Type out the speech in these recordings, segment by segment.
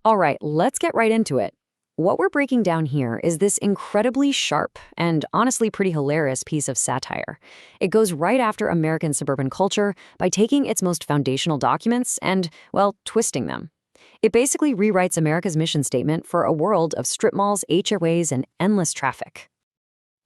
All right, let's get right into it. What we're breaking down here is this incredibly sharp and honestly pretty hilarious piece of satire. It goes right after American suburban culture by taking its most foundational documents and, well, twisting them. It basically rewrites America's mission statement for a world of strip malls, HOAs, and endless traffic.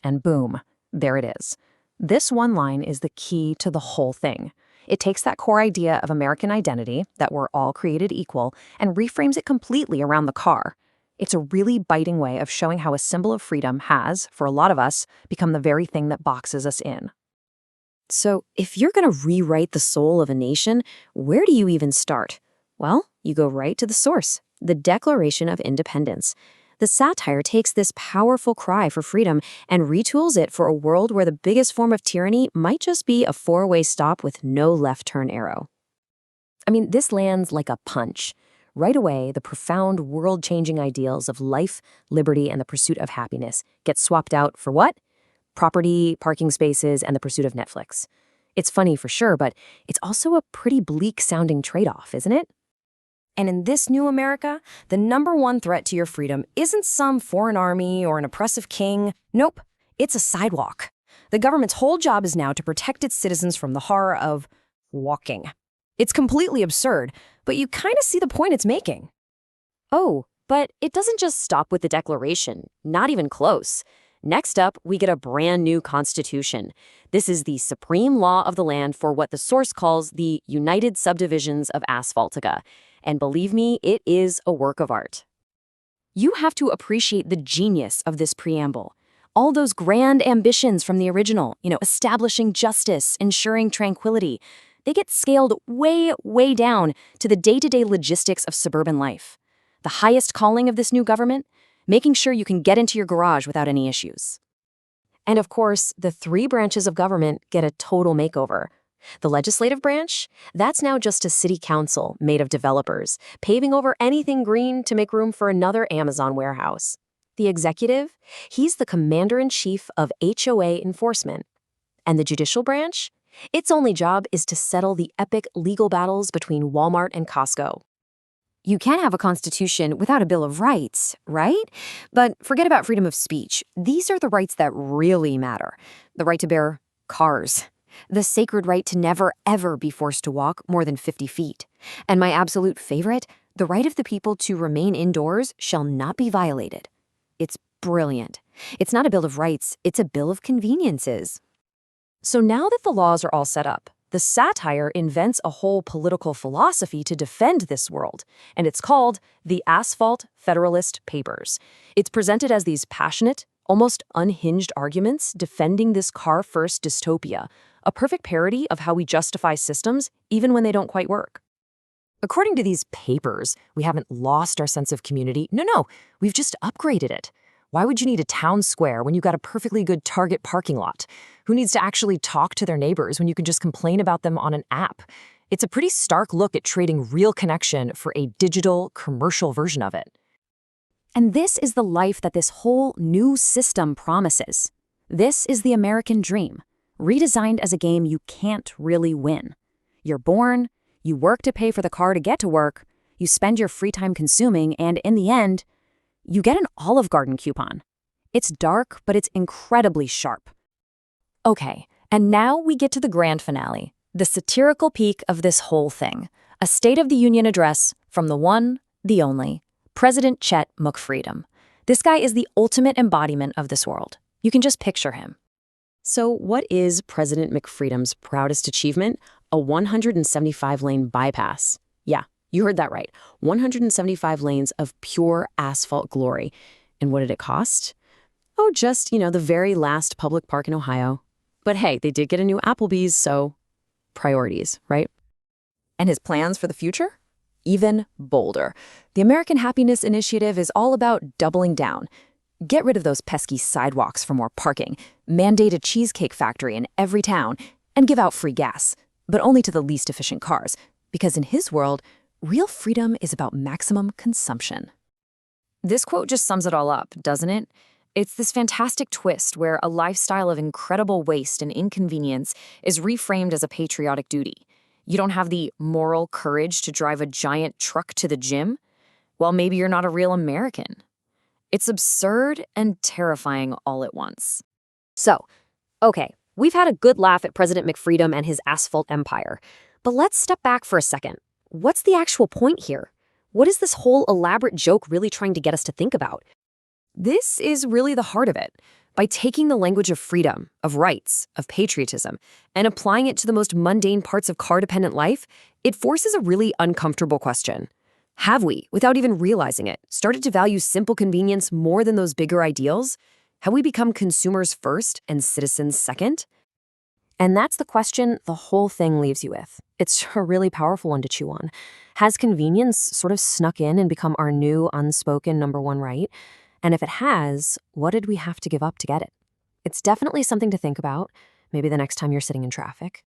And boom, there it is. This one line is the key to the whole thing. It takes that core idea of American identity, that we're all created equal, and reframes it completely around the car. It's a really biting way of showing how a symbol of freedom has, for a lot of us, become the very thing that boxes us in. So, if you're going to rewrite the soul of a nation, where do you even start? Well, you go right to the source, the Declaration of Independence. The satire takes this powerful cry for freedom and retools it for a world where the biggest form of tyranny might just be a four-way stop with no left turn arrow. I mean, this lands like a punch. Right away, the profound, world-changing ideals of life, liberty, and the pursuit of happiness get swapped out for what? Property, parking spaces, and the pursuit of Netflix. It's funny for sure, but it's also a pretty bleak-sounding trade-off, isn't it? And in this new America, the number one threat to your freedom isn't some foreign army or an oppressive king. Nope, it's a sidewalk. The government's whole job is now to protect its citizens from the horror of walking. It's completely absurd, but you kind of see the point it's making. Oh, but it doesn't just stop with the Declaration. Not even close. Next up, we get a brand new Constitution. This is the supreme law of the land for what the source calls the United Subdivisions of Asphaltica. And believe me, it is a work of art. You have to appreciate the genius of this preamble. All those grand ambitions from the original, establishing justice, ensuring tranquility, they get scaled way, way down to the day-to-day logistics of suburban life. The highest calling of this new government? Making sure you can get into your garage without any issues. And of course, the three branches of government get a total makeover. The legislative branch? That's now just a city council made of developers, paving over anything green to make room for another Amazon warehouse. The executive? He's the commander-in-chief of HOA enforcement. And the judicial branch? Its only job is to settle the epic legal battles between Walmart and Costco. You can't have a constitution without a Bill of Rights, right? But forget about freedom of speech. These are the rights that really matter. The right to bear cars. The sacred right to never, ever be forced to walk more than 50 feet. And my absolute favorite, the right of the people to remain indoors shall not be violated. It's brilliant. It's not a Bill of Rights, it's a Bill of Conveniences. So now that the laws are all set up, the satire invents a whole political philosophy to defend this world, and it's called the Asphalt Federalist Papers. It's presented as these passionate, almost unhinged arguments defending this car-first dystopia, a perfect parody of how we justify systems even when they don't quite work. According to these papers, we haven't lost our sense of community. No, we've just upgraded it. Why would you need a town square when you've got a perfectly good Target parking lot? Who needs to actually talk to their neighbors when you can just complain about them on an app? It's a pretty stark look at trading real connection for a digital, commercial version of it. And this is the life that this whole new system promises. This is the American dream, redesigned as a game you can't really win. You're born, you work to pay for the car to get to work, you spend your free time consuming, and in the end, you get an Olive Garden coupon. It's dark, but it's incredibly sharp. Okay, and now we get to the grand finale, the satirical peak of this whole thing, a State of the Union address from the one, the only, President Chet McFreedom. This guy is the ultimate embodiment of this world. You can just picture him. So what is President McFreedom's proudest achievement? A 175-lane bypass. Yeah, you heard that right. 175 lanes of pure asphalt glory. And what did it cost? Oh, just, the very last public park in Ohio. But hey, they did get a new Applebee's, so priorities, right? And his plans for the future? Even bolder. The American Happiness Initiative is all about doubling down. Get rid of those pesky sidewalks for more parking, mandate a cheesecake factory in every town, and give out free gas, but only to the least efficient cars, because in his world, real freedom is about maximum consumption. This quote just sums it all up, doesn't it? It's this fantastic twist where a lifestyle of incredible waste and inconvenience is reframed as a patriotic duty. You don't have the moral courage to drive a giant truck to the gym? well, maybe you're not a real American. It's absurd and terrifying all at once. So, okay, we've had a good laugh at President McFreedom and his asphalt empire. But let's step back for a second. What's the actual point here? What is this whole elaborate joke really trying to get us to think about? This is really the heart of it. By taking the language of freedom, of rights, of patriotism, and applying it to the most mundane parts of car-dependent life, it forces a really uncomfortable question. Have we, without even realizing it, started to value simple convenience more than those bigger ideals? Have we become consumers first and citizens second? And that's the question the whole thing leaves you with. It's a really powerful one to chew on. Has convenience sort of snuck in and become our new unspoken number one right? And if it has, what did we have to give up to get it? It's definitely something to think about, maybe the next time you're sitting in traffic.